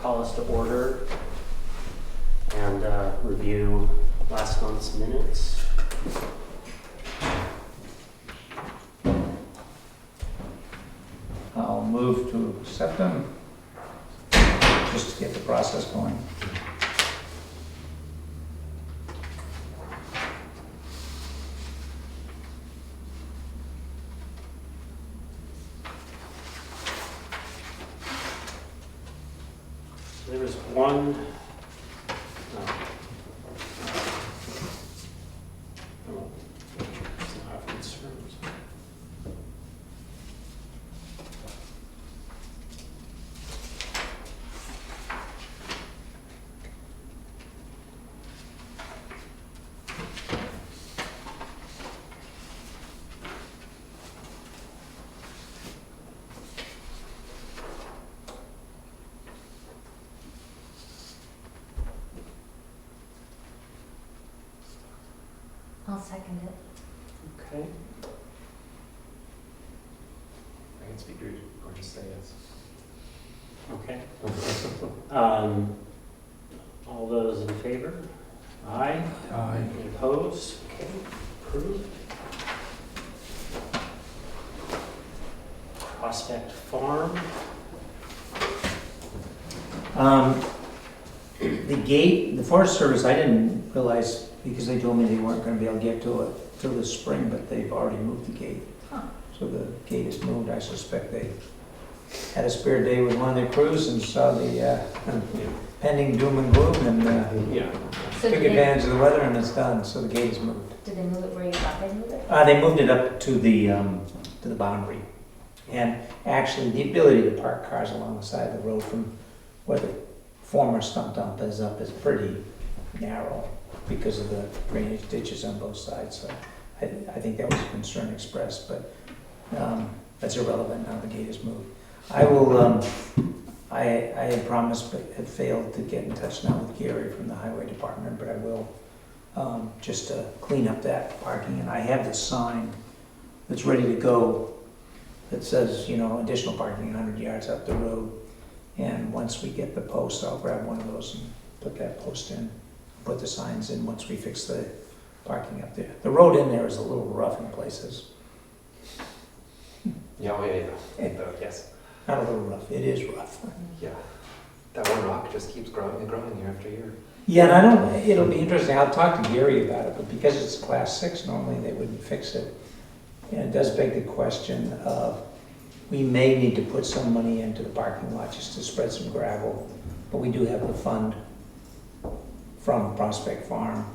call us to order and review last month's minutes. I'll move to accept them, just to get the process going. There was one, it's not of concerns. I'll second it. Okay. I can speak or just say yes. Okay. All those in favor? Aye. Aye. Any opposed? Okay, approved. Prospect Farm. The gate, the Forest Service, I didn't realize, because they told me they weren't gonna be able to get to it till this spring, but they've already moved the gate. Huh. So the gate is moved. I suspect they had a spare day with one of their crews and saw the pending doom and gloom and Yeah. So took advantage of the weather, and it's done, so the gate is moved. did they move it where you thought they moved it? They moved it up to the boundary. And actually, the ability to park cars along the side of the road from where the former stump dump is up is pretty narrow because of the drainage ditches on both sides. So I think that was a concern expressed, but that's irrelevant now, the gate is moved. I will, I had promised but had failed to get in touch now with Gary from the Highway Department, but I will, just to clean up that parking. And I have the sign that's ready to go that says, additional parking 100 yards up the road. And once we get the post, I'll grab one of those and put that post in, put the signs in once we fix the parking up there. The road in there is a little rough in places. Yeah, oh, yeah. Yes. Not a little rough, it is rough. Yeah. That one rock just keeps growing and growing year after year. Yeah, and it'll be interesting, I'll talk to Gary about it, but because it's class 6, normally they wouldn't fix it. And it does beg the question of, we may need to put some money into the parking lot just to spread some gravel, but we do have the fund from Prospect Farm,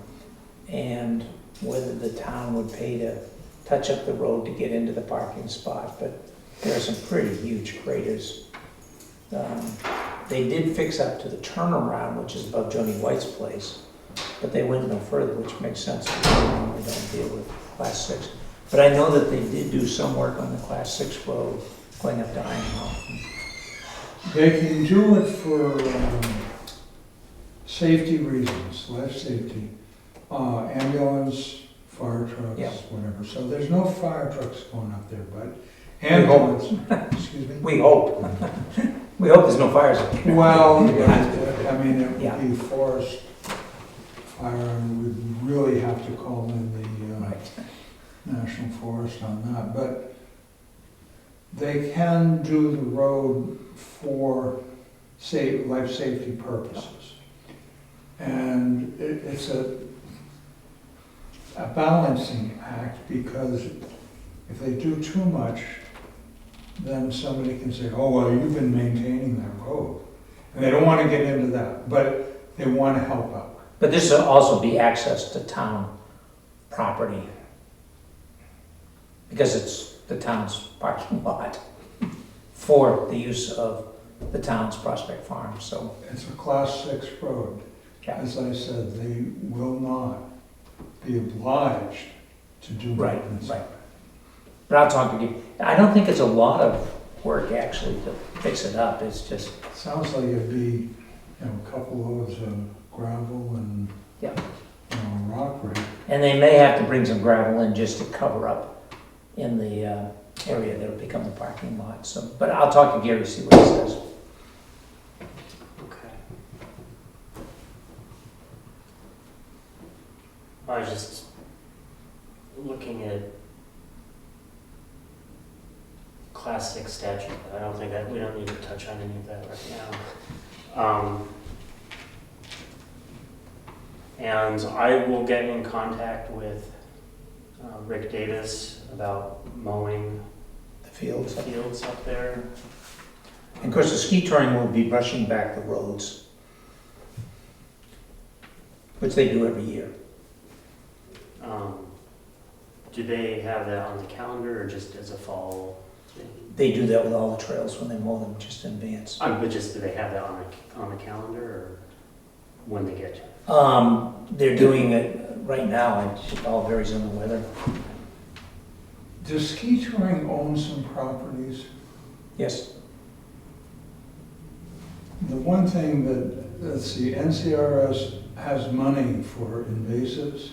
and whether the town would pay to touch up the road to get into the parking spot, but there are some pretty huge craters. They did fix up to the turnaround, which is above Joni White's place, but they went no further, which makes sense because they normally don't deal with class 6. But I know that they did do some work on the class 6 road going up to Iron Mountain. They can do it for safety reasons, life safety, ambulance, fire trucks, Yeah. whatever. So there's no fire trucks going up there, but ambulance, excuse me? We hope. We hope there's no fires. Well, I mean, it Yeah. would be forest fire, and we'd really have to call in the Right. National Forest on that, but they can do the road for life safety purposes. And it's a balancing act, because if they do too much, then somebody can say, oh, well, you've been maintaining that road. And they don't want to get into that, but they want to help out. But this will also be access to town property, because it's the town's parking lot for the use of the town's Prospect Farm, so. It's a class 6 road. Yeah. As I said, they will not be obliged to do Right, maintenance. right. But I'll talk to you. I don't think it's a lot of work actually to fix it up, it's just, Sounds like it'd be, a couple loads of gravel and, Yeah. Rock rake. and they may have to bring some gravel in just to cover up in the area that'll become the parking lot, so. But I'll talk to Gary, see what he says. Okay. I was just looking at Class 6 statute. I don't think that, we don't need to touch on any of that right now. And I will get in contact with Rick Davis about mowing The fields. fields up there. And of course, the ski touring will be brushing back the roads, which they do every year. Do they have that on the calendar or just as a fall thing? They do that with all the trails when they mow them just in advance. But just, do they have that on the calendar or when they get to it? They're doing it right now, and it all varies on the weather. Does ski touring own some properties? Yes, The one thing that, let's see, NCRS has money for invasives,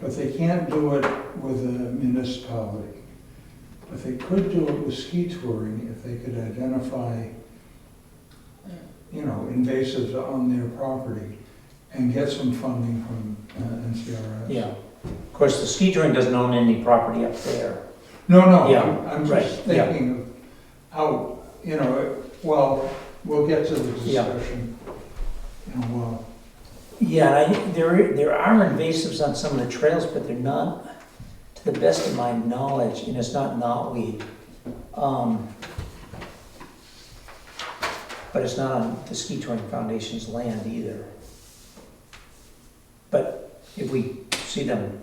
but they can't do it with a municipality. But they could do it with ski touring if they could identify, invasives on their property and get some funding from NCRS. yeah. Of course, the ski touring doesn't own any property up there. No, Yeah, I'm right, just yeah. thinking of how, well, we'll get to the Yeah. discussion in a while. Yeah, and there are invasives on some of the trails, but they're not, to the best of my knowledge, and it's not knotweed. But it's not on the Ski Touring Foundation's land either. But if we see them,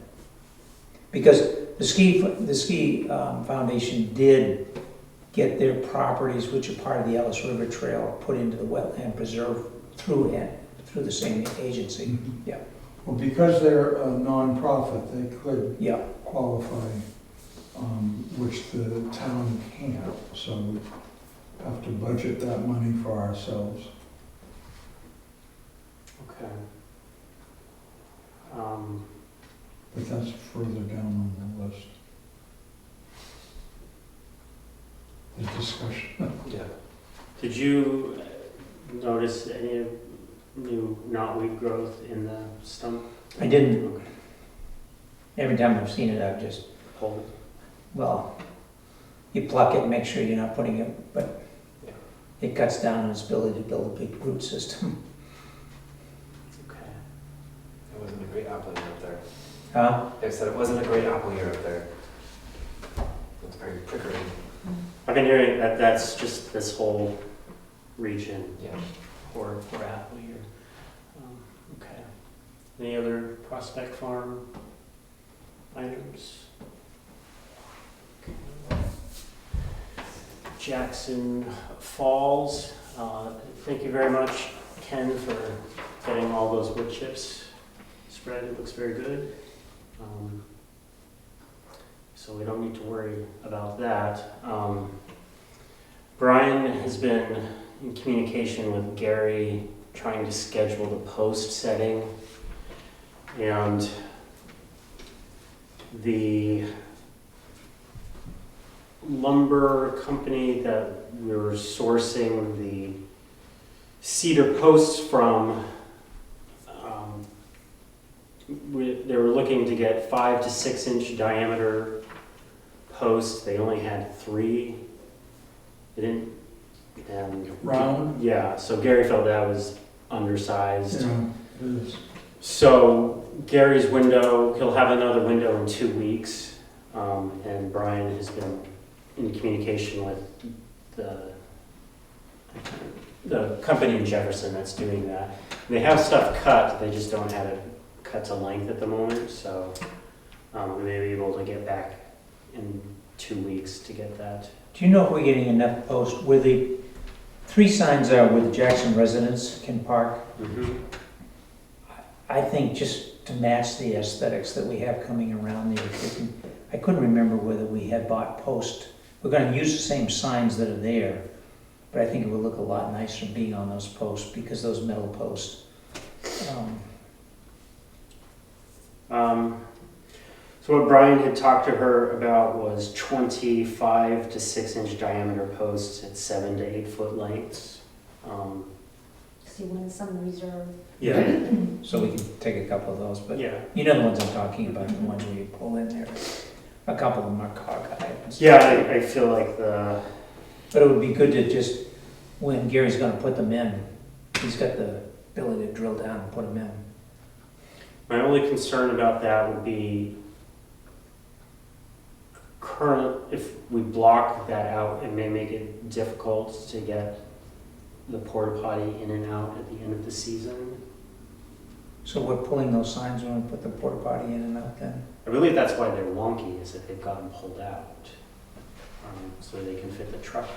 because the ski foundation did get their properties, which are part of the Ellis River Trail, put into the wetland preserve through the same agency. Yeah. Well, because they're a nonprofit, they could Yeah, qualify, which the town can't, so we have to budget that money for ourselves. Okay. But that's further down on the list. The discussion. Yeah. Did you notice any new knotweed growth in the stump? I didn't. Okay. Every time I've seen it, I've just, Hold well, you pluck it and make sure you're not putting it, but Yeah. it cuts down on its ability to build a big root system. it. Okay. It wasn't a great apple year up there. Huh? They said it wasn't a great apple year up there. It's very prickly. I've been hearing that that's just this whole region Yeah. for apple year. Okay. Any other Prospect Farm items? Okay. Jackson Falls, thank you very much, Ken, for getting all those wood chips spread. It looks very good. So we don't need to worry about that. Brian has been in communication with Gary, trying to schedule the post setting. And the lumber company that we were sourcing the cedar posts from, they were looking to get 5 to 6 inch diameter posts. They only had 3. They didn't. And Round? yeah, so Gary felt that was undersized. Yeah, it is. So Gary's window, he'll have another window in 2 weeks, and Brian has been in communication with the company in Jefferson that's doing that. They have stuff cut, they just don't have it cut to length at the moment, so we may be able to get back in 2 weeks to get that. Do you know if we're getting enough posts where the 3 signs are where the Jackson residents can park? I think just to match the aesthetics that we have coming around there, I couldn't remember whether we had bought posts. We're gonna use the same signs that are there, but I think it would look a lot nicer being on those posts because those metal posts. So what Brian had talked to her about was 25 to 6 inch diameter posts at 7 to 8 foot lengths. see when some reserve. Yeah, So we can take a couple of those, but yeah. you know the ones I'm talking about, the ones where you pull in there. A couple of them are cockeyed. and stuff. Yeah, I feel like the, But it would be good to just, when Gary's gonna put them in, he's got the ability to drill down and put them in. my only concern about that would be if we block that out, it may make it difficult to get the porta potty in and out at the end of the season. So we're pulling those signs when we put the porta potty in and out then? I believe that's why they're wonky, is that they've gotten pulled out, so they can fit the truck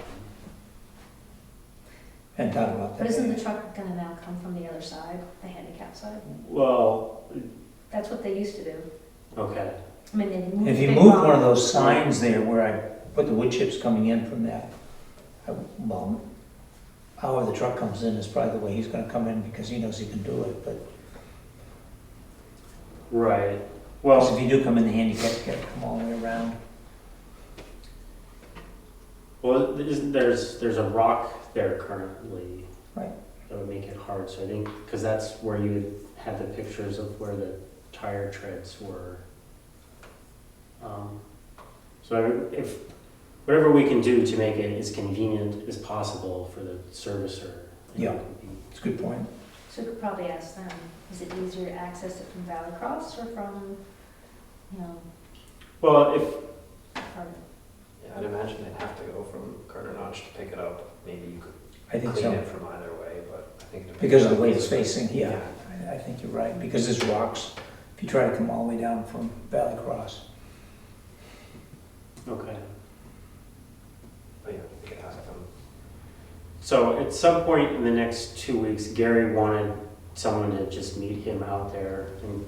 in. And thought about that. But isn't the truck gonna now come from the other side, the handicap side? Well, That's what they used to do. okay, I mean, they moved. If you the big move rock. one of those signs there where I put the wood chips coming in from that, well, however the truck comes in is probably the way he's gonna come in because he knows he can do it, but right. because Well, if you do come in the handicap, you gotta come all the way around. there's a rock there currently. Right. That would make it hard, so I think, because that's where you would have the pictures of where the tire treads were. If, whatever we can do to make it as convenient as possible for the servicer. I think Yeah. would be- It's a good point. So we could probably ask them, is it easier to access it from Valley Cross or from, you know, Well, if, Carter? Yeah, I'd imagine they'd have to go from Carter Notch to pick it up. Maybe you could I think clean so. it from either way, but I think. to pick Because it of the up way is it's a good- facing, yeah, I think you're right, because there's rocks. If you try to come all the way down from Valley Cross. okay. But yeah, we could ask them. So at some point in the next 2 weeks, Gary wanted someone to just meet him out there and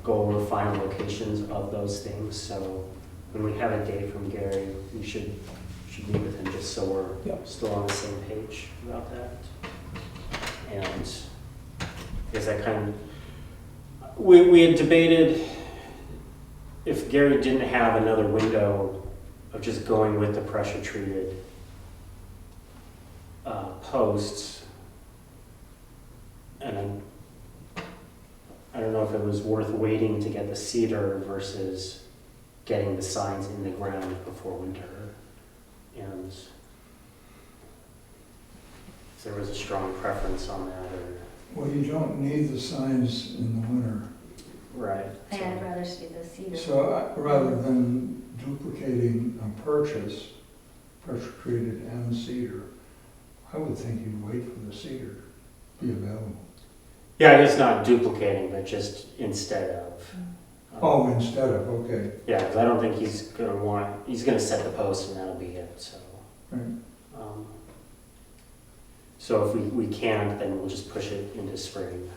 go over final locations of those things. So when we have a date from Gary, we should meet with him just so we're Yep. still on the same page about that. And I guess I kind of, we had debated if Gary didn't have another window of just going with the pressure treated posts, and I don't know if it was worth waiting to get the cedar versus getting the signs in the ground before winter. And if there was a strong preference on that, or Well, you don't need the signs in the winter. right. Yeah, I'd rather see the cedar. So rather than duplicating a purchase, pressure treated and cedar, I would think you'd wait for the cedar to be available. Yeah, I guess not duplicating, but just instead of. Oh, instead of, okay. Yeah, because I don't think he's gonna set the post and that'll be it, so. Right. So if we can't, then we'll just push it into spring.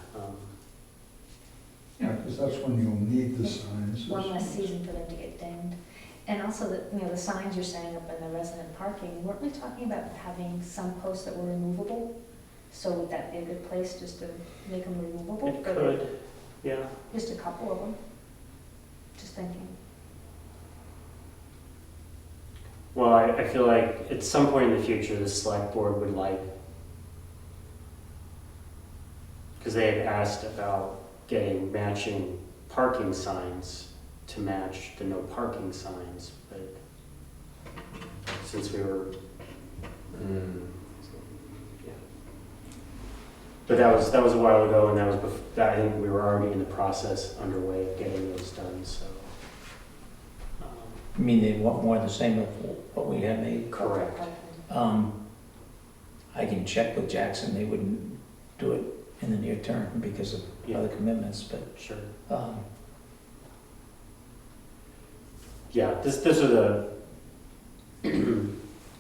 Yeah, because that's when you'll need the signs. One less season for them to get dinged. And also the signs you're saying up in the resident parking, weren't we talking about having some posts that were removable? So would that be a good place just to make them removable? It could, yeah. Just a couple of them? Just thinking. Well, I feel like at some point in the future, the select board would like, because they had asked about getting matching parking signs to match the no parking signs, but since we were, yeah. But that was a while ago, and that was I think we were already in the process underway of getting those done, so. I mean, they want more of the same of what we had made. Correct. I can check with Jackson, they wouldn't do it in the near term because of Yeah. other commitments, but, Sure. Yeah, this was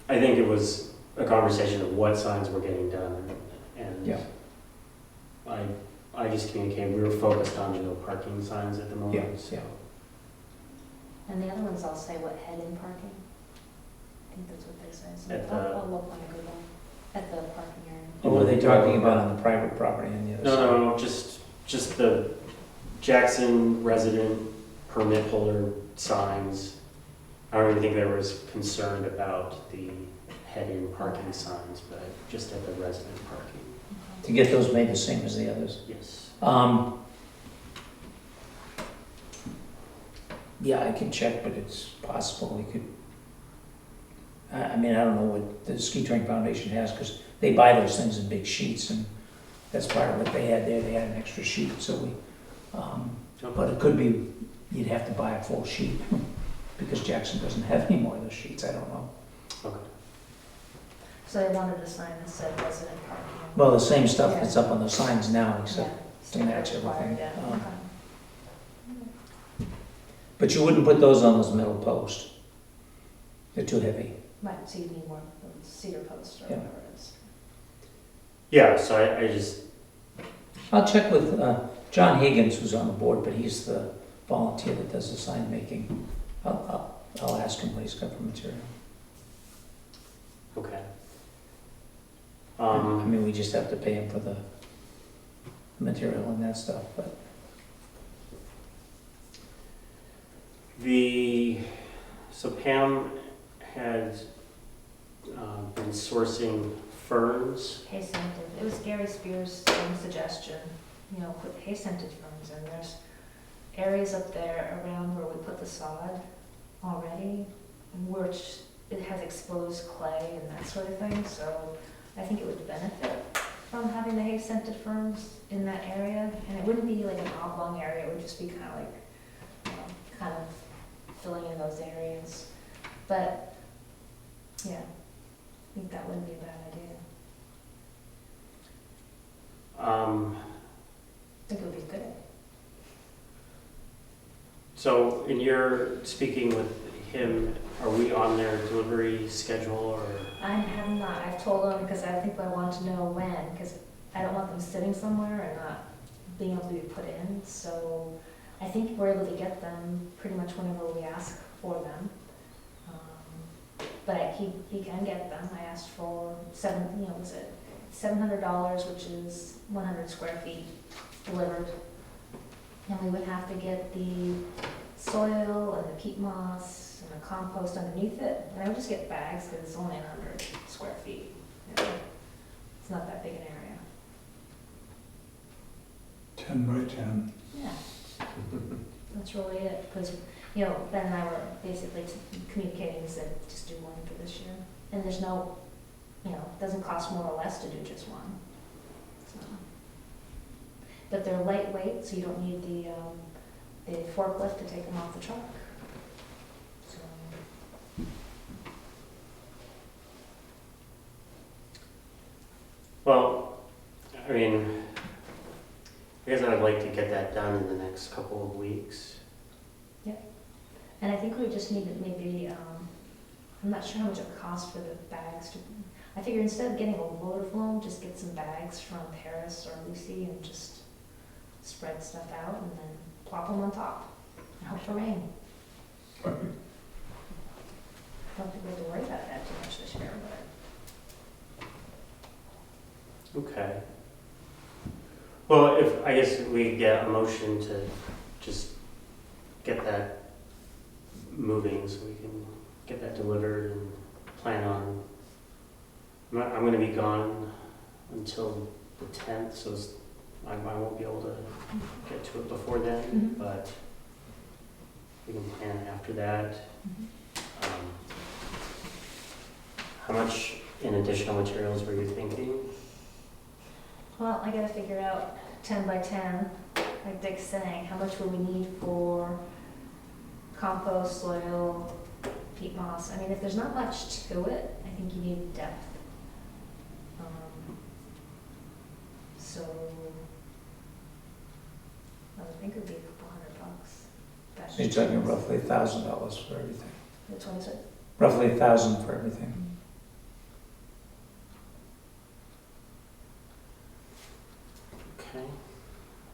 I think it was a conversation of what signs were getting done, and Yeah. I just communicated, we were focused on the no parking signs at the moment, Yeah, so. yeah. And the other ones all say what, head-in parking? I think that's what they say. So At I'll look on Google at the parking area. Or were they talking about on the private property on the other side? No, just the Jackson resident permit holder signs. I don't even think there was concern about the head-in parking signs, but just at the resident parking. Okay. to get those made the same as the others. Yes. Yeah, I can check, but it's possible we could, I mean, I don't know what the Ski Touring Foundation has, because they buy those things in big sheets, and that's part of what they had there, they had an extra sheet, so we, but it could be, you'd have to buy a full sheet, because Jackson doesn't have any more of those sheets, I don't know. Okay. So they wanted a sign that said resident parking. Well, the same stuff that's up on the signs now, except, Yeah, to match sticker required, everything. yeah, okay. but you wouldn't put those on those metal posts. They're too heavy. Right, so you need more cedar posts or Yeah. whatever it is. Yeah, so I just, I'll check with John Higgins, who's on the board, but he's the volunteer that does the sign making. I'll ask him what he's got for material. okay. I mean, we just have to pay him for the material and that stuff, but So Pam had been sourcing ferns. Hay scented, it was Gary Spears' suggestion, you know, put hay scented ferns in. There's areas up there around where we put the sod already, which it has exposed clay and that sort of thing, so I think it would benefit from having the hay scented ferns in that area. And it wouldn't be like an oblong area, it would just be kind of like, kind of filling in those areas. But, yeah, I think that wouldn't be a bad idea. I think it would be good. So in your speaking with him, are we on their delivery schedule or? I have not, I've told them, because I think I want to know when, because I don't want them sitting somewhere and not being able to be put in, so I think we're able to get them pretty much whenever we ask for them. But he can get them. I asked for was it $700, which is 100 square feet delivered. And we would have to get the soil and the peat moss and the compost underneath it. And I would just get bags because it's only 100 square feet. You know, it's not that big an area. 10 by 10. Yeah. That's really it. Because, you know, Ben and I were basically communicating, said just do one for this year. And there's no, you know, it doesn't cost more or less to do just one. So. But they're lightweight, so you don't need the forklift to take them off the truck. So. Well, I mean, I guess I'd like to get that done in the next couple of weeks. And I think we just need to maybe, I'm not sure how much it costs for the bags to, I figure instead of getting a load of them, just get some bags from Paris or Lucy and just spread stuff out and then plop them on top and hope for rain. I don't think we have to worry about that too much this year, but. Okay. Well, if, I guess we get a motion to just get that moving so we can get that delivered and plan on, I'm gonna be gone until the 10th, so I won't be able to get to it before then, Mhm. but we can plan after that. How much in additional materials were you thinking? Well, I gotta figure out 10 by 10, like Dick's saying, how much will we need for compost, soil, peat moss? I mean, if there's not much to it, I think you need depth. So, I would think it would be a couple $100. That's so you're talking roughly $1,000 for everything. That's what I said. Roughly $1,000 for everything. Okay.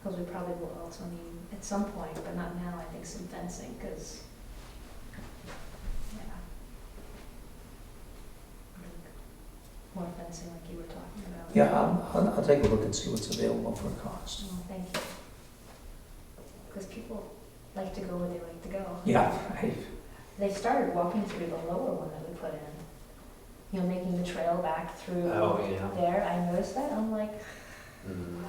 Because we probably will also need, at some point, but not now, I think some fencing, because, yeah. I think more fencing like you were talking about. Yeah, I'll take a look and see what's available for cost. Oh, thank you. Because people like to go where they like to go. Yeah, They started walking through the lower one that we put in, you know, making the trail back through Oh, yeah. there. I noticed that, I'm like, Mm.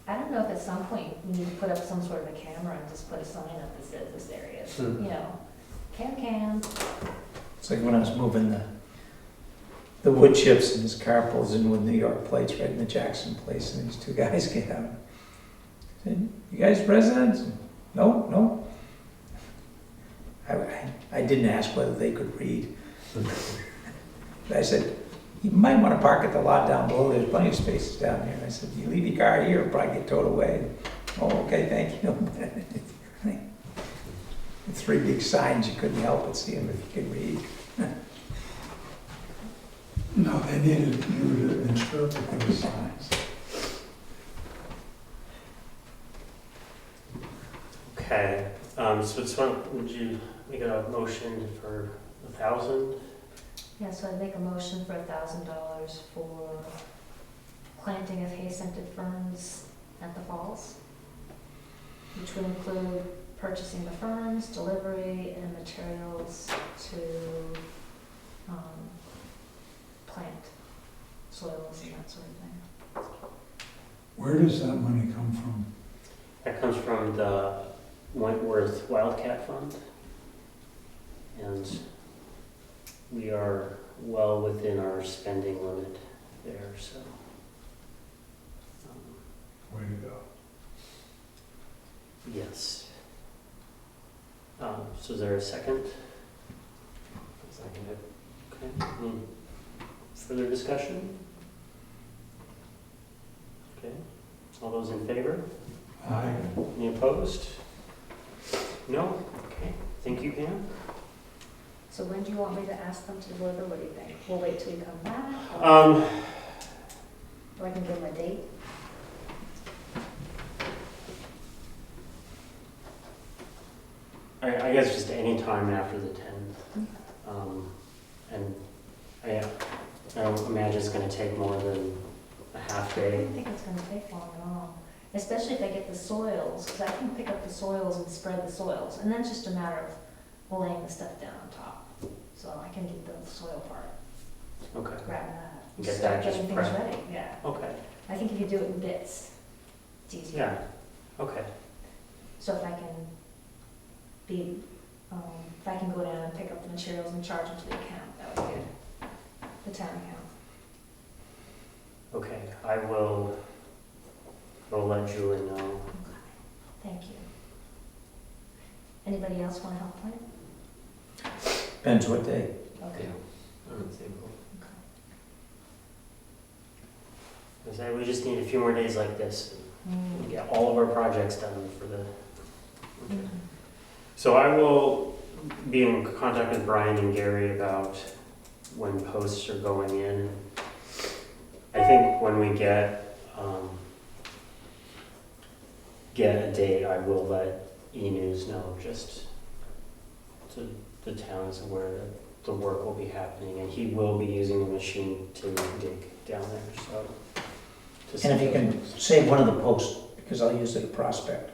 I don't know if at some point we need to put up some sort of a camera and just put a sign up that says this area, Hmm. you know, can. It's like when I was moving the wood chips and this car pulls in with New York plates right in the Jackson place, and these two guys get out. Said, "You guys residents?" "No, no." I didn't ask whether they could read. But I said, "You might want to park at the lot down below, there's plenty of spaces down here." I said, "You leave your car here, it'll probably get towed away." "Oh, okay, thank you." The three big signs, you couldn't help but see them if you could read. No, they needed you to interpret those signs. Okay, so this one, would you make a motion for 1,000? Yeah, so I'd make a motion for $1,000 for planting of hay-scented ferns at the falls, which would include purchasing the ferns, delivery, and materials to plant soils and that sort of thing. Where does that money come from? That comes from the Wentworth Wildcat Fund. And we are well within our spending limit there, so. Way to go. Yes. So is there a second? Second it. Okay. Any further discussion? Okay. All those in favor? Aye. Any opposed? No? Okay. Thank you, Pam. So when do you want me to ask them to deliver? What do you think? We'll wait till you come back? Or I can give them a date? I guess just any time after the 10th. And I don't imagine it's gonna take more than a half I day. don't think it's gonna take long at all, especially if I get the soils, because I can pick up the soils and spread the soils, and then it's just a matter of laying the stuff down on top. So I can do the soil part, Okay. grab that, And get start that just getting things prepped. ready, yeah. Okay. I think if you do it in bits, it's easier. Yeah. Okay. So if I can if I can go down and pick up the materials and charge them to the account, that would be good, the town account. Okay. I'll let Julie know. Okay, thank you. Anybody else want to help plan? Depends what day. Okay. Yeah. I'm in the same boat. I say we just need a few more days like this. Mm. And get all of our projects done for the. Mhm. So I will be in contact with Brian and Gary about when posts are going in. I think when we get a date, I will let E-News know, just so the town is aware that the work will be happening, and he will be using the machine to dig down there, so. to And if you set can those- save one of the posts, because I'll use it at Prospect.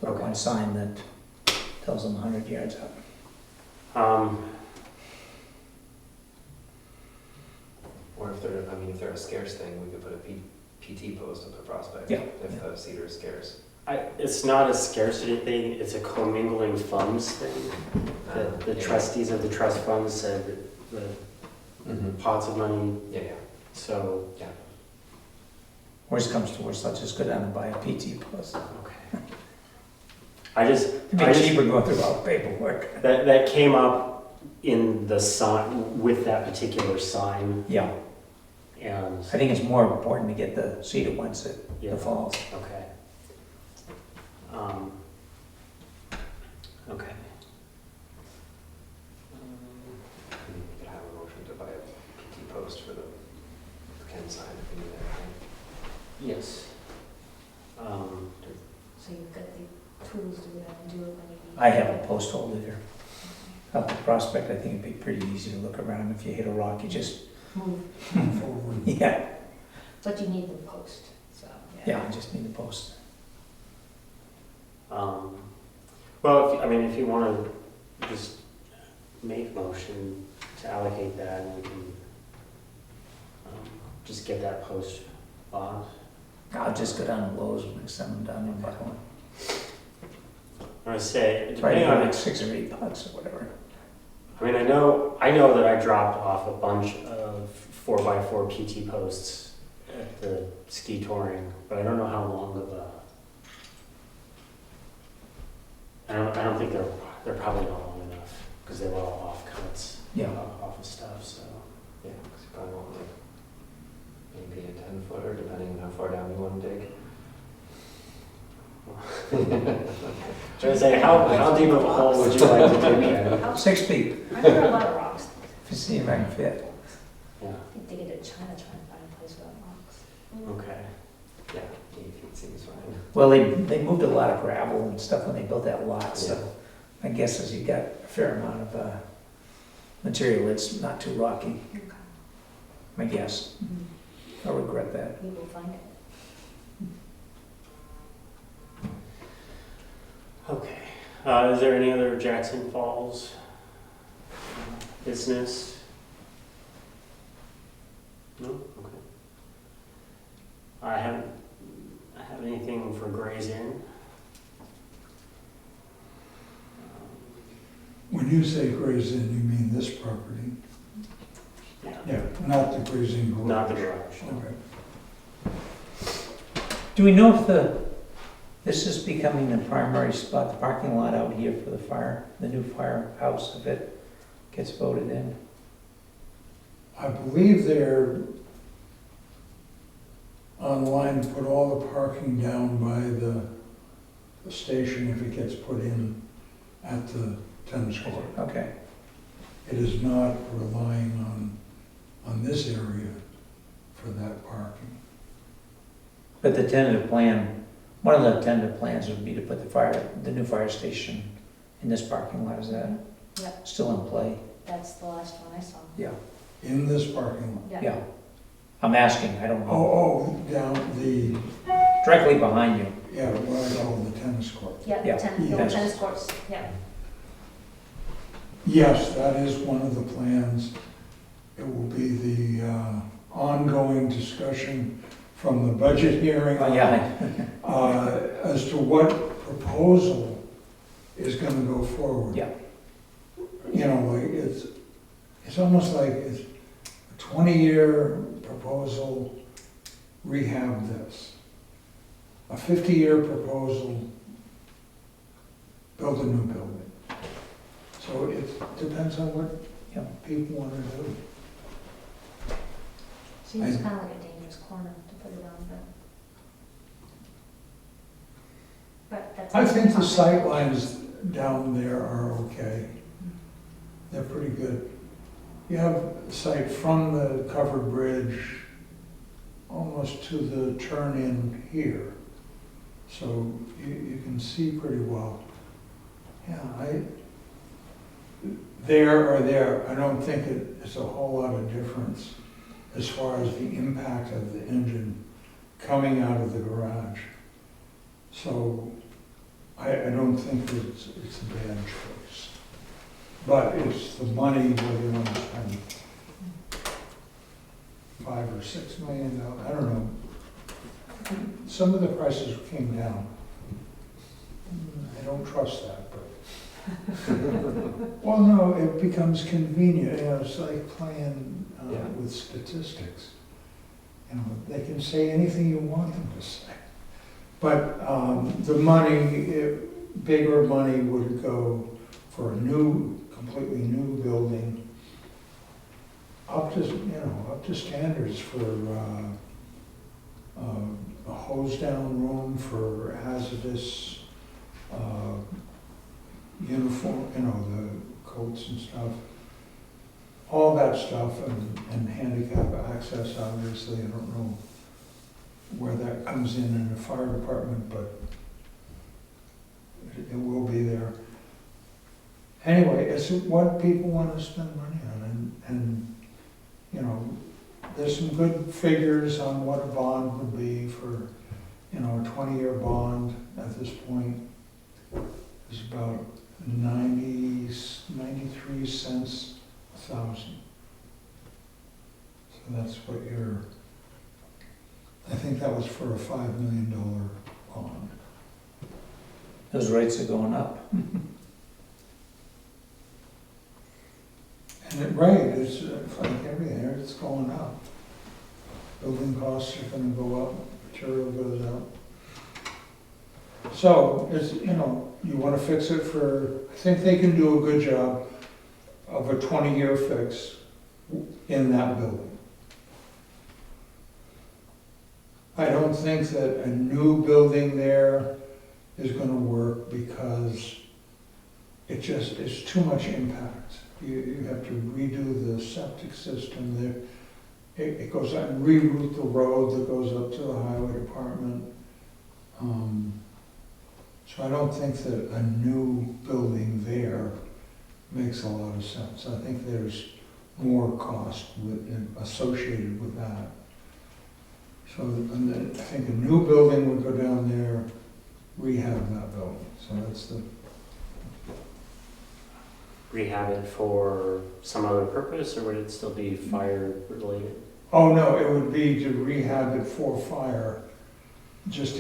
Put up Okay. one sign that tells them 100 yards out. Or if they're a scarce thing, we could put a PT post up at Prospect. Yeah, If yeah. the cedar is scarce. It's not a scarcity thing, it's a commingling funds thing. The Yeah. trustees of the trust funds said that the Mhm. pots of money, Yeah, yeah. so, Worst comes to worst, I'll just go down and buy a PT post. okay. It'd be I just- cheaper going through all the paperwork. That came up in the sign, with that particular sign, Yeah, and, I think it's more important to get the cedar ones at yeah, the falls. okay. Okay. We could have a motion to buy a PT post for the Ken sign if we need that. Yes. So you've got the tools to go down and do it when you need. I have a post holder there. Up at Prospect, I think it'd be pretty easy to look around. If you hit a rock, you just, Move, Forward. yeah, but you need the post, so, yeah, I just need a post. Well, if you want to just make a motion to allocate that, and we can just get that post bought. I'll just go down to Lowe's and send them down and buy one. I would say, It's probably depending on, like $6 or $8 or whatever. I mean, I know that I dropped off a bunch of 4x4 PT posts at the ski touring, but I don't know how long of a. I don't think they're probably not long enough because they were all off cuts. Yeah. Off of stuff. So Yeah, because you probably want like maybe a 10-footer, depending on how far down you want to dig. trying to say, how deep of a hole would you like to dig in? 6 feet, I there are a lot of rocks. if you see if I can fit. Yeah. I think they get to China trying to find a place without rocks. Okay. Yeah, 8 feet seems fine. Well, they moved a lot of gravel and stuff when they built that lot, so my guess is you got a fair amount of material that's not too rocky, Okay. my guess. Mhm. I regret that. We will find it. Okay. Is there any other Jackson Falls business? No? Okay. I haven't anything for Gray's Inn. When you say Gray's Inn, you mean this property? Yeah. Yeah, not the Gray's Inn garage. Not the garage. Okay. Do we know if this is becoming the primary spot, the parking lot out here for the new firehouse, if it gets voted in? I believe they're online to put all the parking down by the station if it gets put in at the tennis court. Okay, It is not relying on this area for that parking. but the tentative plan, one of the tentative plans would be to put the new fire station in this parking lot, is that Yep, still in play? that's the last one I saw. Yeah. In this parking lot. Yeah. I'm asking, I don't know. Oh, down the, Directly behind you. yeah, what I call the tennis court. Yeah, Yeah. the old Yes. tennis courts, yeah. Yes, that is one of the plans. It will be the ongoing discussion from the budget hearing. Oh, yeah. As to what proposal is gonna go forward. Yeah. You know, like, it's almost like it's a 20-year proposal, rehab this. A 50-year proposal, build a new building. So it depends on what Yeah. people wanna do. Seems kind of like a dangerous corner to put it on, but that's. I think the sight lines down there are okay. They're pretty good. You have sight from the covered bridge almost to the turn-in here. So you can see pretty well. Yeah, there or there, I don't think it's a whole lot of difference as far as the impact of the engine coming out of the garage. So I don't think it's a bad choice. But it's the money, whether you want to spend $5 or $6 million, I don't know. Some of the prices came down. I don't trust that, but. Well, no, it becomes convenient, you know, it's like playing Yeah. with statistics. You know, they can say anything you want them to say. But the money, bigger money would go for a completely new building, up to standards for a hose down room for hazardous uniform, the coats and stuff. All that stuff and handicap access, obviously, I don't know where that comes in the fire department, but it will be there. Anyway, it's what people want to spend money on, and there's some good figures on what a bond would be for, a 20-year bond at this point. It's about 93 cents a thousand. So that's what I think that was for a $5 million bond. Those rates are going up. And right, it's like everything, it's going up. Building costs are gonna go up, material goes up. So, it's, you wanna fix it for, I think they can do a good job of a 20-year fix in that building. I don't think that a new building there is gonna work because it's too much impact. You have to redo the septic system there. It goes out and reroute the road that goes up to the highway department. So I don't think that a new building there makes a lot of sense. I think there's more cost associated with that. So and then I think a new building would go down there, rehab that building. So that's the, Rehab it for some other purpose, or would it still be fire related? oh no, it would be to rehab it for fire, just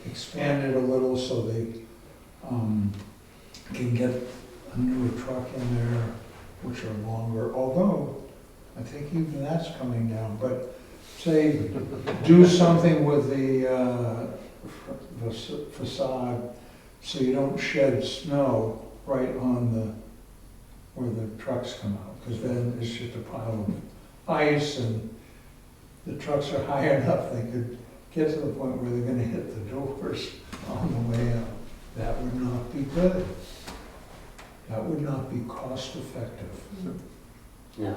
expand it a little so they can get a newer truck in there, which are longer, although I think even that's coming down, but say, do something with the facade so you don't shed snow right on where the trucks come out, because then it's just a pile of ice, and the trucks are high enough, they could get to the point where they're gonna hit the doors on the way out. That would not be good. That would not be cost effective. No.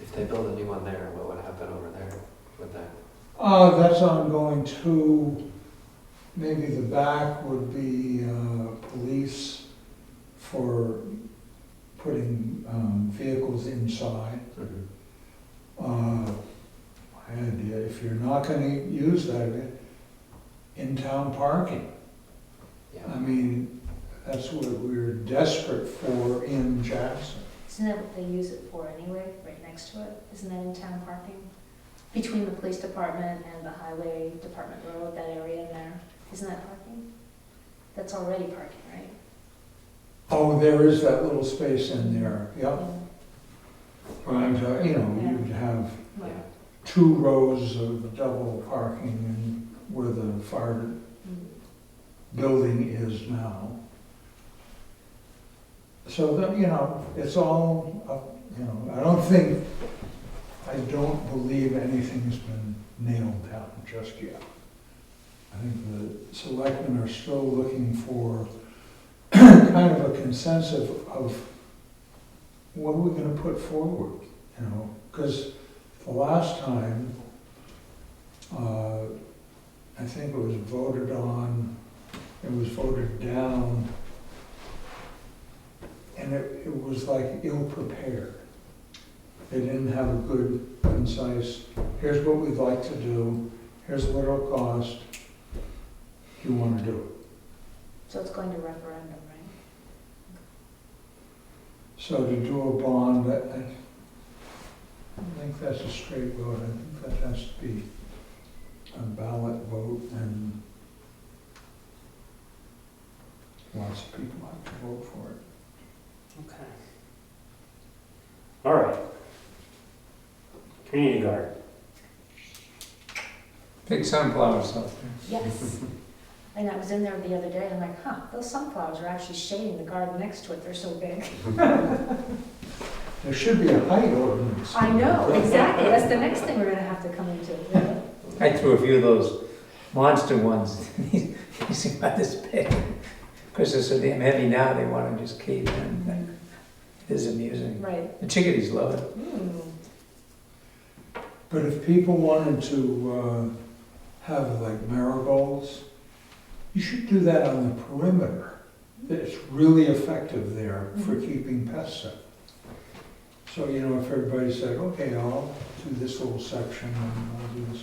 If they build a new one there, what would happen over there with that? That's ongoing too. Maybe the back would be police for putting vehicles inside. My idea, if you're not gonna use that, in-town parking. Yeah. I mean, that's what we're desperate for in Jackson. Isn't that what they use it for anyway, right next to it? Isn't that in town parking? Between the police department and the highway department road, that area in there, isn't that parking? That's already parking, right? Oh, there is that little space in there, yep. But I'm talking, you'd have Right. 2 rows of double parking and where the fire Mm. building is now. So that, it's all, I don't believe anything's been nailed down just yet. I think the selectmen are still looking for kind of a consensus of what are we gonna put forward, because the last time, I think it was voted down, and it was like ill-prepared. They didn't have a good, concise, here's what we'd like to do, here's what it'll cost, do you want to do it? So it's going to referendum, right? So to do a bond, I don't think that's a straight vote, I think that has to be a ballot vote, and lots of people have to vote for it. Okay. All right. Community garden. Big sunflowers out there. Yes. And I was in there the other day, and I'm like, those sunflowers are actually shading the garden next to it, they're so big. There should be a height ordinance. I know, exactly, that's the next thing we're gonna have to come into. Yeah. I threw a few of those monster ones. He's about this big. Because they're so damn heavy now, they want to just cave in. It is amusing. Right. The chickadees love it. Mm. But if people wanted to have like marigolds, you should do that on the perimeter. It's really effective there for keeping pests out. So, if everybody said, okay, I'll do this little section and I'll do this,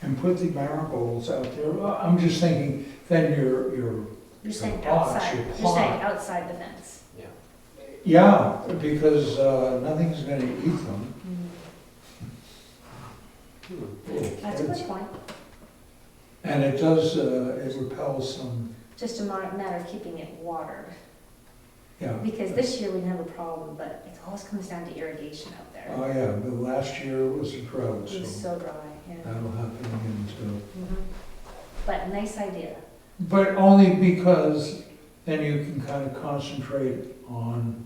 and put the marigolds out there, well, I'm just thinking, then You're saying pots, outside, your you're plot. saying outside the fence. Yeah. yeah, because nothing's gonna eat them. That's a good point. And it does, it repels some, Just a matter of keeping it watered. yeah. Because this year we didn't have a problem, but it always comes down to irrigation out there. Oh, yeah, but last year it was a drought, It was so so dry, yeah. that'll happen again too. Mhm. But nice idea. But only because then you can kind of concentrate on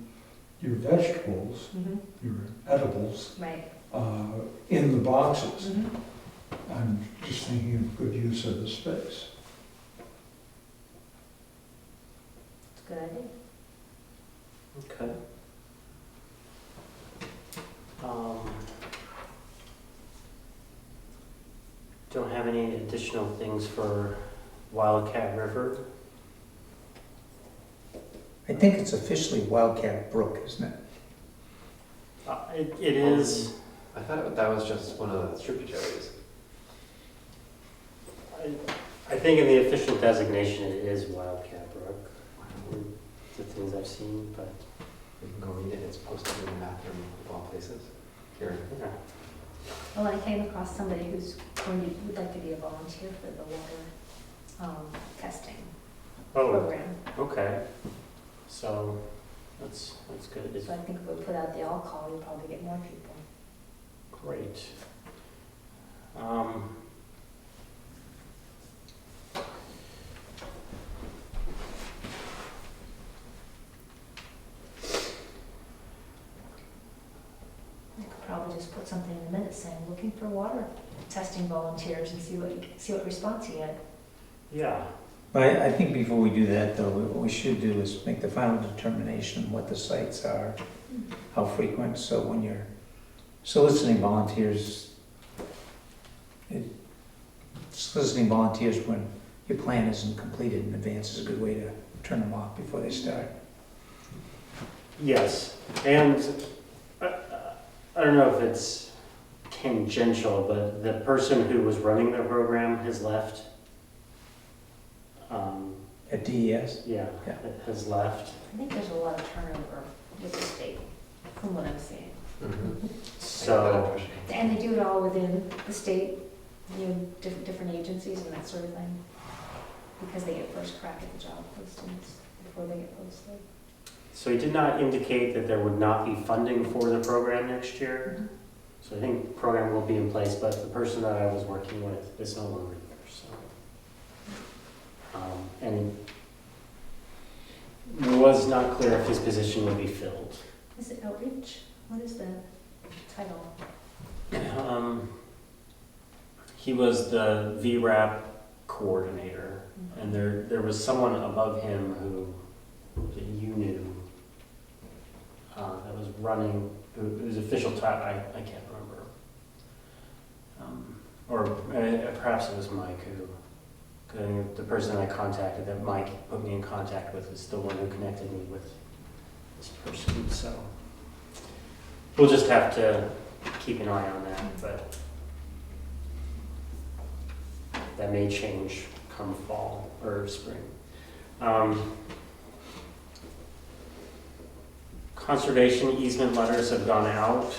your vegetables, your edibles, Right. In the boxes. Mhm. I'm just thinking of good use of the space. It's a good idea. Okay. Don't have any additional things for Wildcat River. I think it's officially Wildcat Brook, isn't it? It is, I thought that was just one of the tributaries. I think in the official designation, it is Wildcat Brook. The things I've seen, but, You can go read it, it's posted in the bathroom of all places. Here. yeah. Well, I came across somebody would like to be a volunteer for the water testing Oh, program. okay. So, that's good. It's So I think if we put out the all-call, we'll probably get more people. great. We could probably just put something in the minutes saying, looking for water testing volunteers and see what response you get. Yeah, But I think before we do that, though, what we should do is make the final determination what the sites are, how frequent, so when you're soliciting volunteers, soliciting volunteers when your plan isn't completed in advance is a good way to turn them off before they start. yes. And I don't know if it's tangential, but the person who was running the program has left. At DES? Yeah, Yeah. has left. I think there's a lot of turnover with the state, from what I'm seeing. So, And they do it all within the state, different agencies and that sort of thing, because they get first crack at the job postings before they get posted. so he did not indicate that there would not be funding for the program next year. So I think the program will be in place, but the person that I was working with is no longer there, so. And it was not clear if his position would be filled. Is it outreach? What is the title? He was the VRAP coordinator, and there was someone above him who you knew that was running, whose official title, I can't remember. Or perhaps it was Mike who, the person I contacted that Mike put me in contact with is the one who connected me with this person, so. We'll just have to keep an eye on that, but that may change come fall or spring. Conservation easement letters have gone out.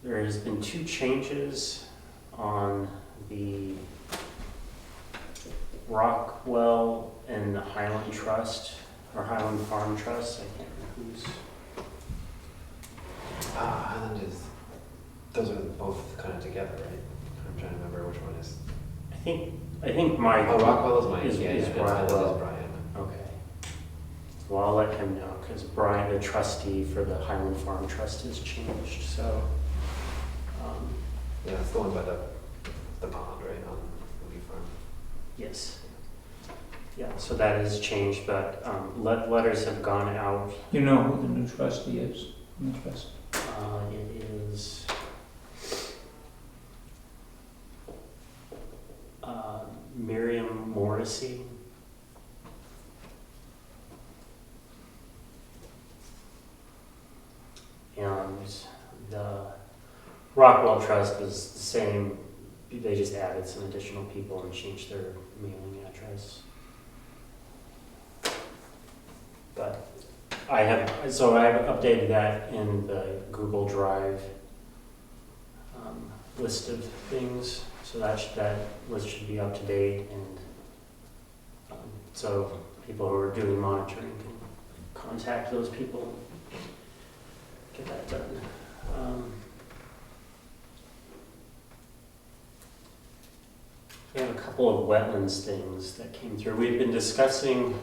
There has been 2 changes on the Rockwell and the Highland Trust, or Highland Farm Trust, I can't remember who's. Highland is, those are both kind of together, right? I'm trying to remember which one is. I think Mike. Oh, Rockwell is mine, is yeah, is and Highland is Rockwell. Brian. Okay. Well, I'll let him know, because Brian, the trustee for the Highland Farm Trust, has changed, so. Yeah, it's the one by the pond, right, on Woody Farm. Yes. Yeah, so that has changed, but letters have gone out. You know who the new trustee is in the trust? It is Miriam Morrissey. And the Rockwell Trust is the same, they just added some additional people and changed their mailing address. But I've updated that in the Google Drive list of things, so that list should be up to date, and so people who are doing monitoring can contact those people, get that done. We have a couple of wetlands things that came through. We've been discussing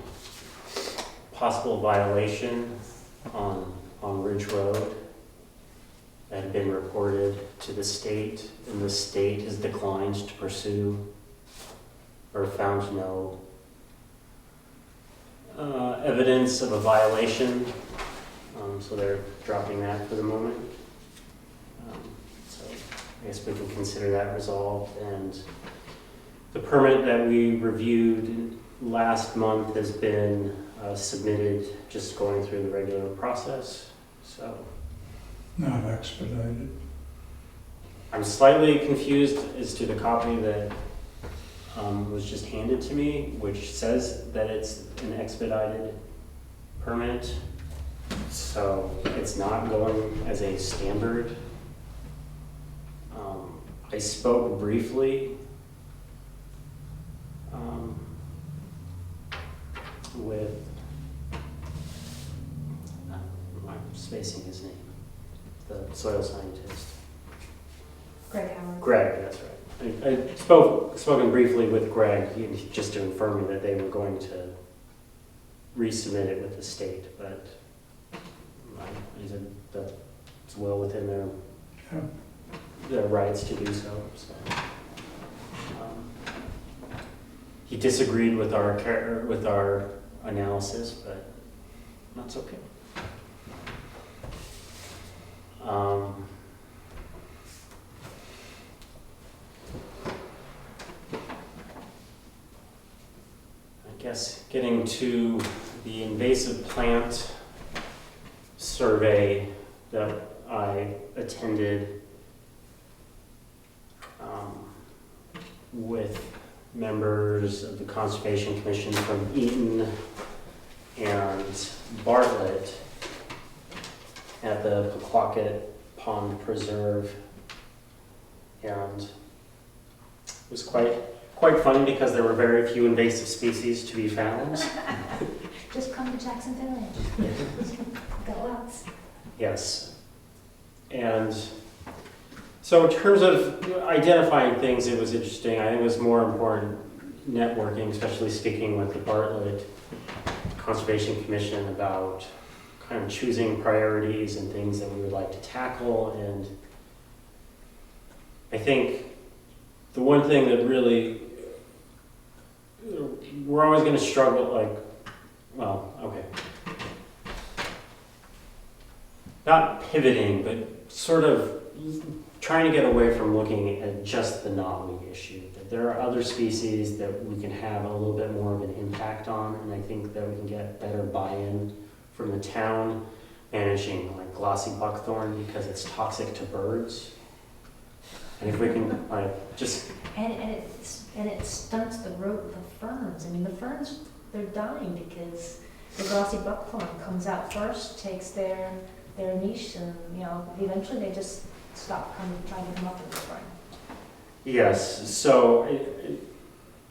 possible violation on Ridge Road that had been reported to the state, and the state has declined to pursue or found no evidence of a violation, so they're dropping that for the moment. So I guess we can consider that resolved, and the permit that we reviewed last month has been submitted, just going through the regular process, so. Not expedited. I'm slightly confused as to the copy that was just handed to me, which says that it's an expedited permit. So it's not going as a standard. I spoke briefly with, I'm spacing his name, the soil scientist. Greg Howard. Greg, that's right. I spoken briefly with Greg, just to inform me that they were going to resubmit it with the state, but he said that it's well within their rights to do so. He disagreed with our analysis, but that's okay. I guess getting to the invasive plant survey that I attended with members of the Conservation Commission from Eaton and Bartlett at the Pequawket Pond Preserve, and it was quite funny because there were very few invasive species to be found. Just come to Jackson Village. Got lots. Yes. And so in terms of identifying things, it was interesting. I think it was more important networking, especially speaking with the Bartlett Conservation Commission about kind of choosing priorities and things that we would like to tackle. And I think the one thing that really, we're always going to struggle, not pivoting, but sort of trying to get away from looking at just the knotweed issue. That there are other species that we can have a little bit more of an impact on, and I think that we can get better buy-in from the town managing like glossy buckthorn because it's toxic to birds. And if we can And it stunts the ferns. I mean, the ferns, they're dying because the glossy buckthorn comes out first, takes their niche, and eventually they just stop trying to come up in the spring. Yes, so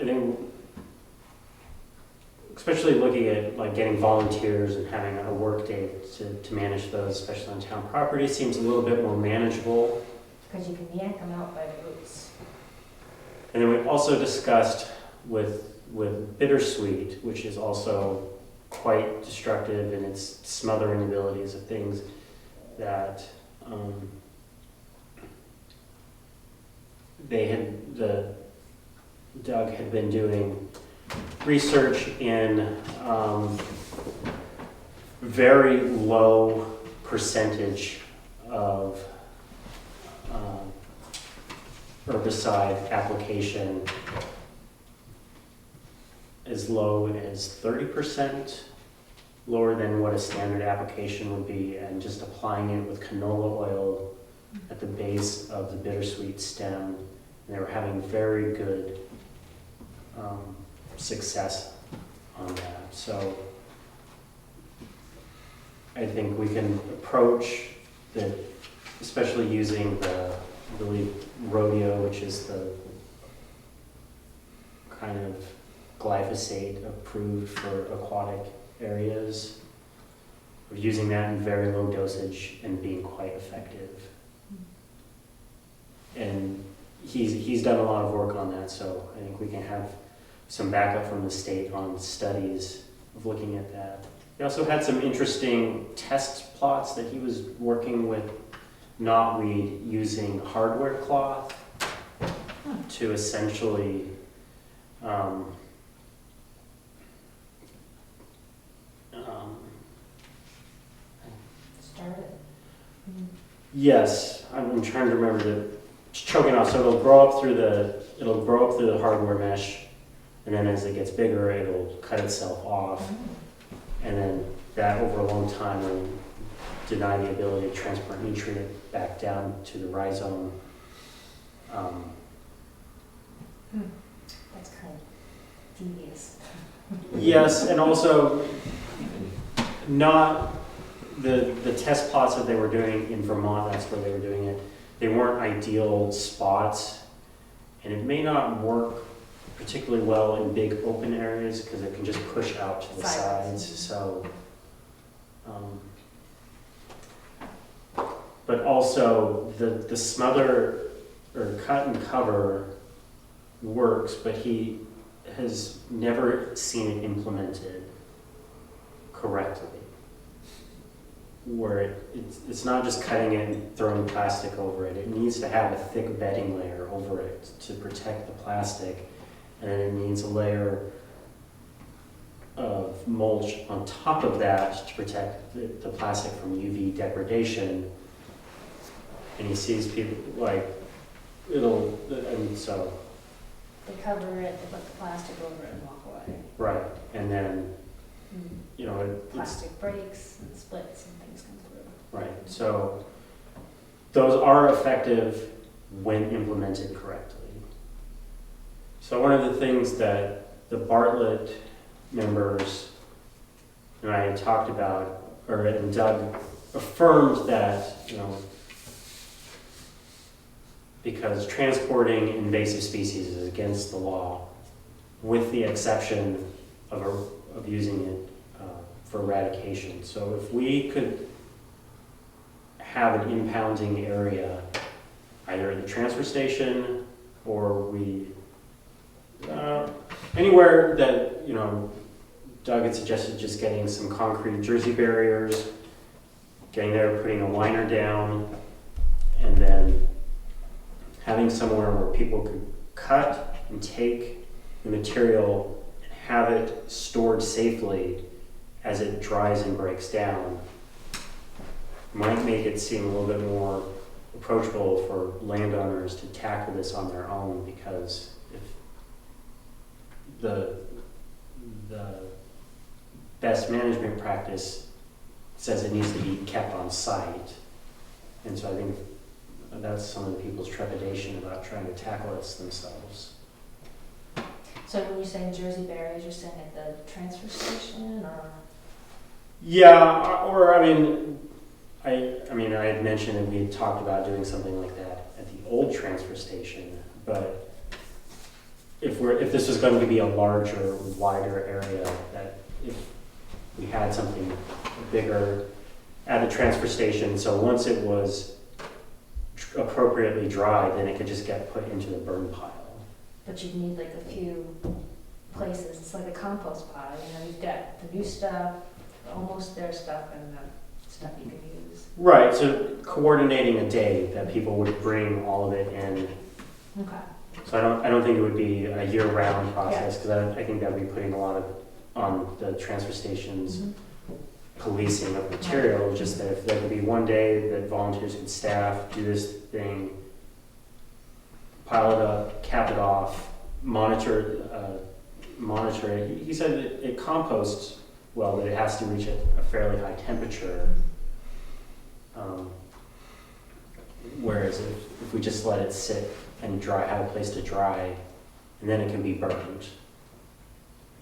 I think, especially looking at like getting volunteers and having a work day to manage those, especially on town property, seems a little bit more manageable. Because you can yank them out by the roots. And then we've also discussed with bittersweet, which is also quite destructive in its smothering abilities of things, that Doug had been doing research in very low percentage of herbicide application, as low as 30%, lower than what a standard application would be, and just applying it with canola oil at the base of the bittersweet stem. And they were having very good success on that. So I think we can approach especially using the I believe rodeo, which is the kind of glyphosate approved for aquatic areas, of using that in very low dosage and being quite effective. And he's done a lot of work on that, so I think we can have some backup from the state on studies of looking at that. He also had some interesting test plots that he was working with knotweed using hardware cloth to essentially Start it. yes, I'm trying to remember it's choking off. So it'll grow up through the hardware mesh, and then as it gets bigger, it'll cut itself off, and then that over a long time will deny the ability to transport nutrient back down to the rhizome. That's kind of devious. Yes, and also not the test plots that they were doing in Vermont, that's where they were doing it, they weren't ideal spots, and it may not work particularly well in big open areas because it can just push out to the sides. So, but also the smother or cut and cover works, but he has never seen it implemented correctly. Where it's not just cutting it and throwing plastic over it. It needs to have a thick bedding layer over it to protect the plastic, and then it needs a layer of mulch on top of that to protect the plastic from UV degradation. And he sees people like and so They cover it, they put the plastic over it and walk away. right, and then it's Plastic breaks and splits and things come through. right. So those are effective when implemented correctly. So one of the things that the Bartlett members and I had talked about, and Doug affirmed that, because transporting invasive species is against the law, with the exception of using it for eradication. So if we could have an impounding area, either at the transfer station or anywhere that, Doug had suggested just getting some concrete Jersey barriers, getting there, putting a liner down, and then having somewhere where people could cut and take the material and have it stored safely as it dries and breaks down might make it seem a little bit more approachable for landowners to tackle this on their own, because if the best management practice says it needs to be kept on site, and so I think that's some of the people's trepidation about trying to tackle this themselves. So when you're saying Jersey barriers, you're saying at the transfer station or? Yeah, or I had mentioned that we had talked about doing something like that at the old transfer station, but if this was going to be a larger, wider area, that if we had something bigger at the transfer station, so once it was appropriately dry, then it could just get put into the burn pile. But you'd need like a few places, it's like a compost pile, you've got the new stuff, almost their stuff, and the stuff you can use. Right, so coordinating a day that people would bring all of it in. Okay. So I don't think it would be a year-round process, because I think that would be putting a lot on the transfer stations policing of material, just that if there could be one day that volunteers could staff, do this thing, pile it up, cap it off, monitor it. He said that it composts well, but it has to reach a fairly high temperature. Whereas if we just let it sit and dry, have a place to dry, and then it can be burned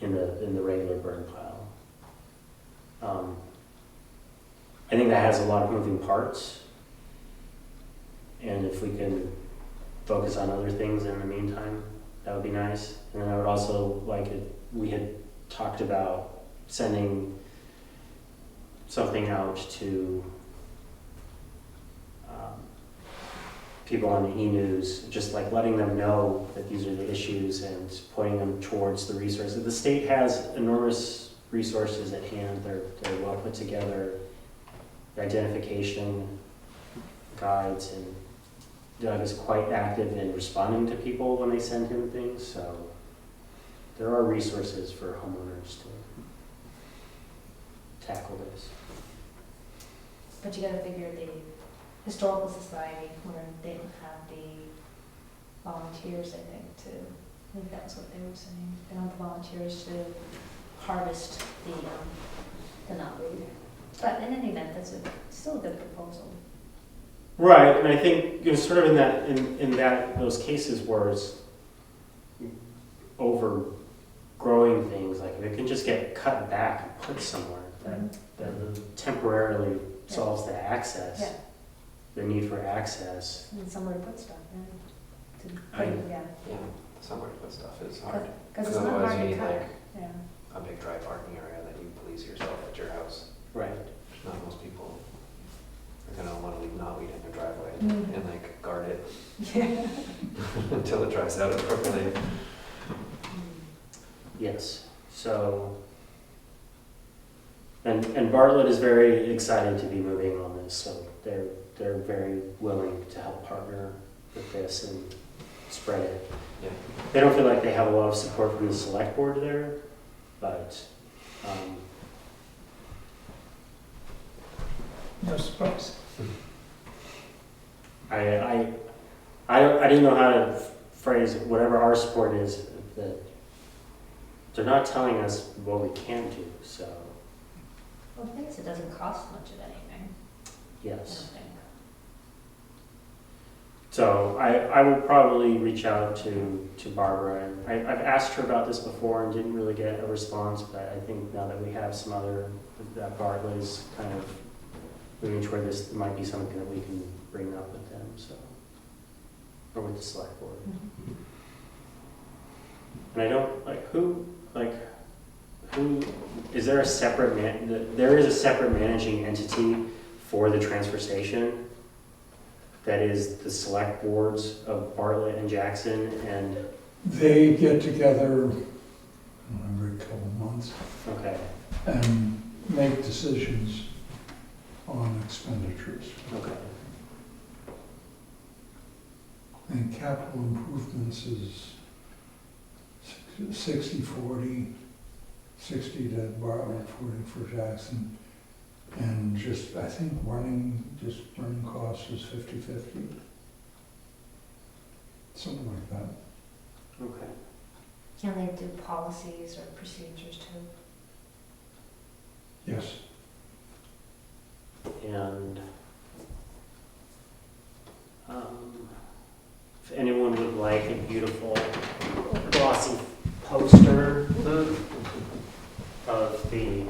in the regular burn pile. I think that has a lot of moving parts, And if we can focus on other things in the meantime, that would be nice. And then I would also like it, we had talked about sending something out to people on the e-news, just like letting them know that these are the issues and pointing them towards the resources. The state has enormous resources at hand. They're well put together, identification guides, and Doug is quite active in responding to people when they send him things, so there are resources for homeowners to tackle this. But you gotta figure the Historical Society, where they don't have the volunteers, I think that was what they were saying. They don't have the volunteers to harvest the knotweed. But in any event, that's still a good proposal. Right, and I think sort of in those cases where it's overgrowing things, like if it can just get cut back and put somewhere, that temporarily solves the access. Yeah. The need for access. And somewhere to put stuff, yeah. Yeah, somewhere to put stuff is hard. Because it's not Otherwise hard you to need cut. like Yeah. a big dry parking area that you police yourself at your house. Right. Not most people are gonna wanna leave knotweed in their driveway Mhm. and like guard it Yeah. until it dries out appropriately. Yes, so, and Bartlett is very excited to be moving on this, so they're very willing to help partner with this and spread it. Yeah. They don't feel like they have a lot of support from the select board there, but, No surprise. I didn't know how to phrase whatever our support is, that they're not telling us what we can do, so, Well, the thing is, it doesn't cost much of anything, I yes. don't think. So I will probably reach out to Barbara, and I've asked her about this before and didn't really get a response, but I think now that we have some other, that Bartlett is kind of moving toward this, might be something that we can bring up with them, so, or with the select board. And I don't, who, is there a separate there is a separate managing entity for the transfer station that is the select boards of Bartlett and Jackson, and, They get together every couple of months okay, and make decisions on expenditures. okay, And capital improvements is 60/40, 60 to Bartlett, 40 for Jackson. And just, I think running costs is 50/50. Something like that. okay. And they do policies or procedures too. Yes. And if anyone would like a beautiful glossy poster of the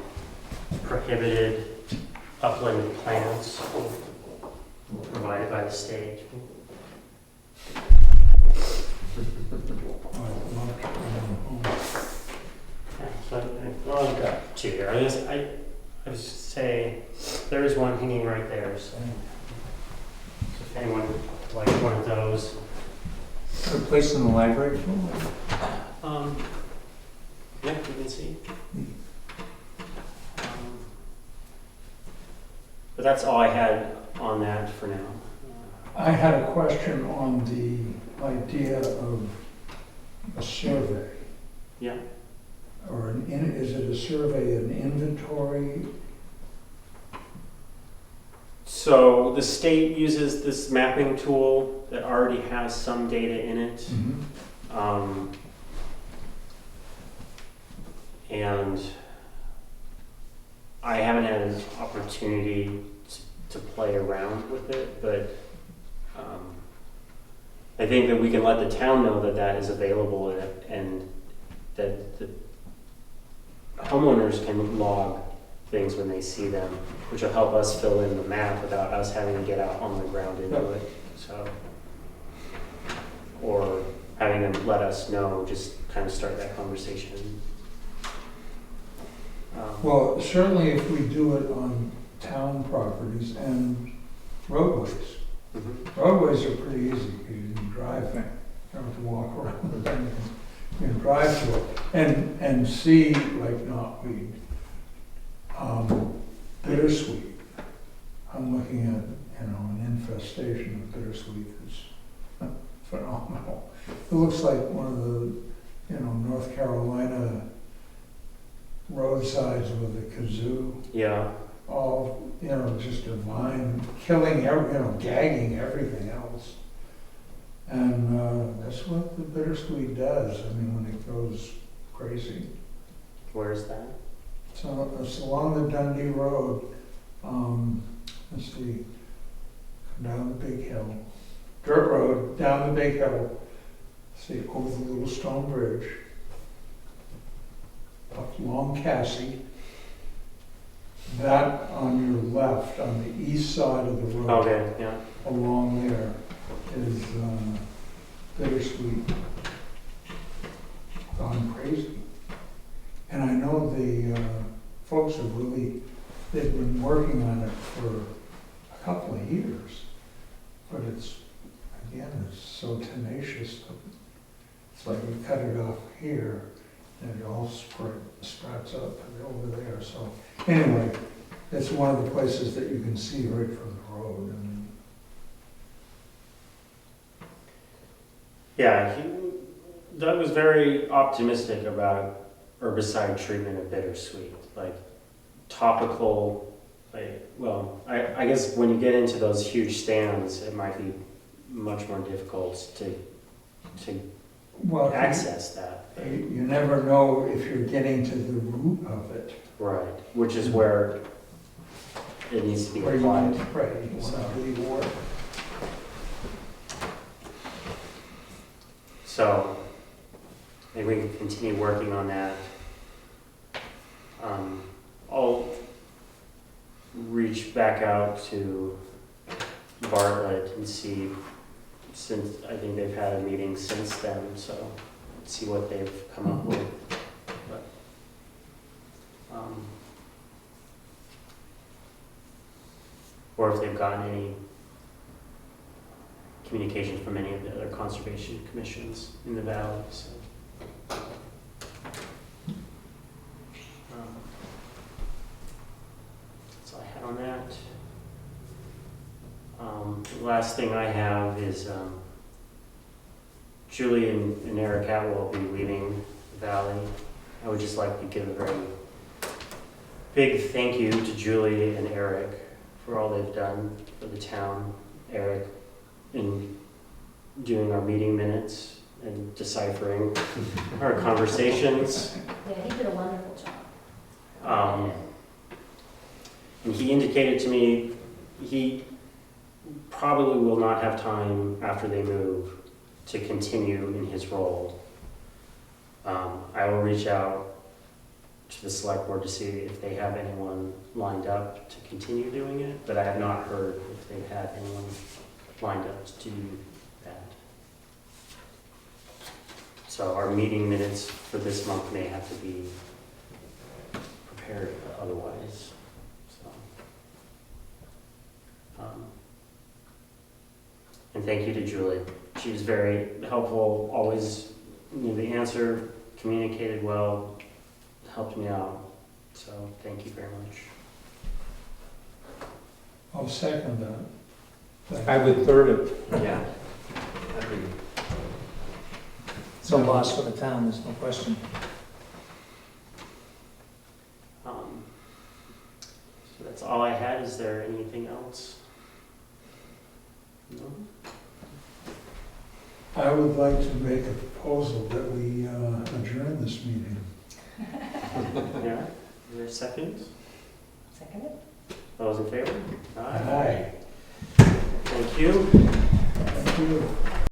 prohibited upland plants provided by the state. Yeah, so I've got two here. I was just say there is one hanging right there. So if anyone would like one of those, A place in the library? yeah, you can see. But that's all I had on that for now. I had a question on the idea of a survey. Yeah. Or is it a survey, an inventory? So the state uses this mapping tool that already has some data in it. And I haven't had an opportunity to play around with it, but I think that we can let the town know that that is available and that the homeowners can log things when they see them, which will help us fill in the map without us having to get out on the ground and do it. so. Or having them let us know, just kind of start that conversation. Well, certainly if we do it on town properties and roadways. Mhm. Roadways are pretty easy, you can drive, you don't have to walk around with anything. You can drive to it and see, like knotweed, bittersweet. I'm looking at, an infestation of bittersweet that's phenomenal. It looks like one of the, North Carolina roadsides with a kazoo, Yeah, all, just a vine, killing, gagging everything else. And that's what the bittersweet does, when it goes crazy. where is that? So it's along the Dundee Road, let's see, down the big hill, dirt road, down the big hill, see, over the little stone bridge, up Long Cassie. That on your left, on the east side of the road, Okay, yeah. along there is bittersweet gone crazy. And I know the folks have they've been working on it for a couple of years, but it's so tenacious. It's like you cut it off here, and it all sprouts up over there. So anyway, it's one of the places that you can see right from the road. Yeah, Doug was very optimistic about herbicide treatment of bittersweet, like topical, I guess when you get into those huge stands, it might be much more difficult to Well, access that. you never know if you're getting to the root of it. Right, which is where it needs to be Where you applied. want to pray, you want to do your work. So, maybe we can continue working on that. I'll reach back out to Bartlett and see, since I think they've had a meeting since then, so see what they've come up with. But, or if they've gotten any communication from any of the other conservation commissions in the valley, so. That's all I had on that. The last thing I have is Julie and Eric Atwell will be leaving the valley. I would just like to give a very big thank you to Julie and Eric for all they've done for the town. Eric in doing our meeting minutes and deciphering our conversations. Yeah, he did a wonderful job. And he indicated to me he probably will not have time after they move to continue in his role. I will reach out to the select board to see if they have anyone lined up to continue doing it, but I have not heard if they've had anyone lined up to do that. So our meeting minutes for this month may have to be prepared otherwise. So, and thank you to Julie. She was very helpful, always knew the answer, communicated well, helped me out. So thank you very much. I'll second that. I would third it. Yeah. Agreed. It's a loss for the town, there's no question. So that's all I had. Is there anything else? No? I would like to make a proposal that we adjourn this meeting. Yeah? Is there a second? Second it? Those in favor? Aye. Thank you. Thank you.